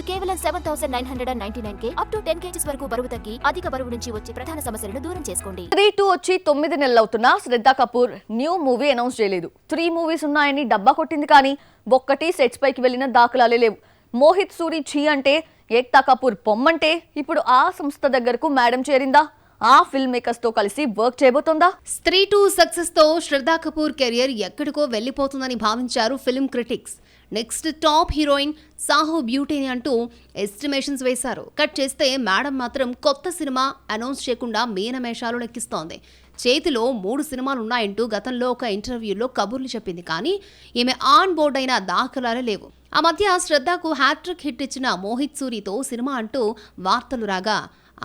కేవలం 7,999 up to 10 kgs వరకు బరువు తగ్గి అధిక బరువు నుంచి వచ్చే ప్రధాన సమస్యలను దూరం చేసుకోండి. 3-2 వచ్చి 9 నెలలవుతున్నా శ్రద్ధా కపూర్ న్యూ మూవీ అనౌన్స్ చేయలేదు. 3 మూవీస్ ఉన్నాయని డబ్బా కొట్టింది, కానీ ఒక్కటి సెట్స్ పైకి వెళ్లిన దాఖలాలే లేవు. మోహిత్ సూరి ఛీ అంటే, ఏక్తా కపూర్ పొమ్మంటే ఇప్పుడు ఆ సంస్థ దగ్గరకు మేడం చేరిందా? ఆ ఫిల్మ్ మేకర్స్ తో కలిసి వర్క్ చేయబోతోందా? 3-2 సక్సెస్ తో శ్రద్ధా కపూర్ కెరియర్ ఎక్కడికో వెళ్లిపోతుందని భావించారు film critics. Next top heroine Saaho బ్యూటీని అంటూ ఎస్టిమేషన్స్ వేశారు. కట్ చేస్తే మేడం మాత్రం కొత్త సినిమా అనౌన్స్ చేయకుండా మీనమేషాలు లెక్కిస్తోంది. చేతిలో 3 సినిమాలున్నాయంటూ గతంలో ఒక ఇంటర్వ్యూలో కబుర్లు చెప్పింది, కానీ ఈమె ఆన్ బోర్డ్ అయిన దాఖలాలే లేవు. ఆ మధ్య శ్రద్ధకు హ్యాట్రిక్ హిట్ ఇచ్చిన మోహిత్ సూరితో సినిమా అంటూ వార్తలు రాగా,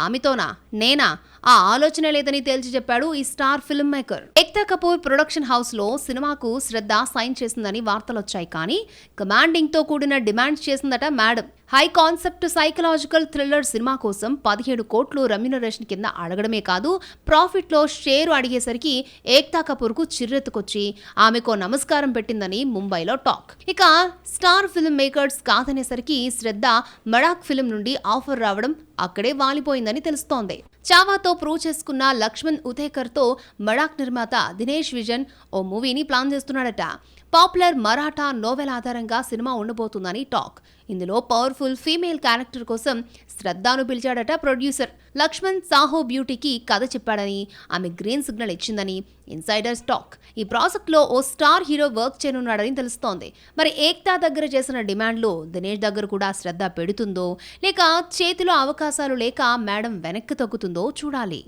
ఆమెతోనా నేనా ఆ ఆలోచన లేదని తేల్చి చెప్పాడు ఈ star film maker. Ekta Kapoor production house లో సినిమాకు శ్రద్ధ సైన్ చేసిందని వార్తలొచ్చాయి, కానీ కమాండింగ్ తో కూడిన డిమాండ్స్ చేసిందట madam. High concept psychological thriller cinema కోసం 17 కోట్లు రెమ్యునరేషన్ కింద అడగడమే కాదు, ప్రాఫిట్ లో షేరు అడిగేసరికి ఏక్తా కపూర్ కు చిర్రెత్తుకొచ్చి ఆమెకో నమస్కారం పెట్టిందని ముంబైలో టాక్. ఇక స్టార్ ఫిల్మ్ మేకర్స్ కాదనేసరికి శ్రద్ధ మడాక్ ఫిల్మ్ నుండి ఆఫర్ రావడం అక్కడే వాలిపోయిందని తెలుస్తోంది. చావాతో ప్రూవ్ చేసుకున్న లక్ష్మణ్ ఉతేకర్ తో మడాక్ నిర్మాత దినేష్ విజన్ ఓ మూవీని ప్లాన్ చేస్తున్నాడట. పాపులర్ మరాఠా నోవెల్ ఆధారంగా సినిమా ఉండబోతుందని టాక్. ఇందులో పవర్ఫుల్ ఫీమేల్ క్యారెక్టర్ కోసం శ్రద్ధను పిలిచాడట ప్రొడ్యూసర్. లక్ష్మణ్ సాహో బ్యూటీకి కథ చెప్పాడని, ఆమె గ్రీన్ సిగ్నల్ ఇచ్చిందని ఇన్సైడర్స్ టాక్. ఈ ప్రాజెక్ట్లో ఓ స్టార్ హీరో వర్క్ చేయనున్నాడని తెలుస్తోంది. మరి ఏక్తా దగ్గర చేసిన డిమాండ్లు దినేష్ దగ్గర కూడా శ్రద్ధ పెడుతుందో, లేక చేతిలో అవకాశాలు లేక మేడం వెనక్కి తగ్గుతుందో చూడాలి.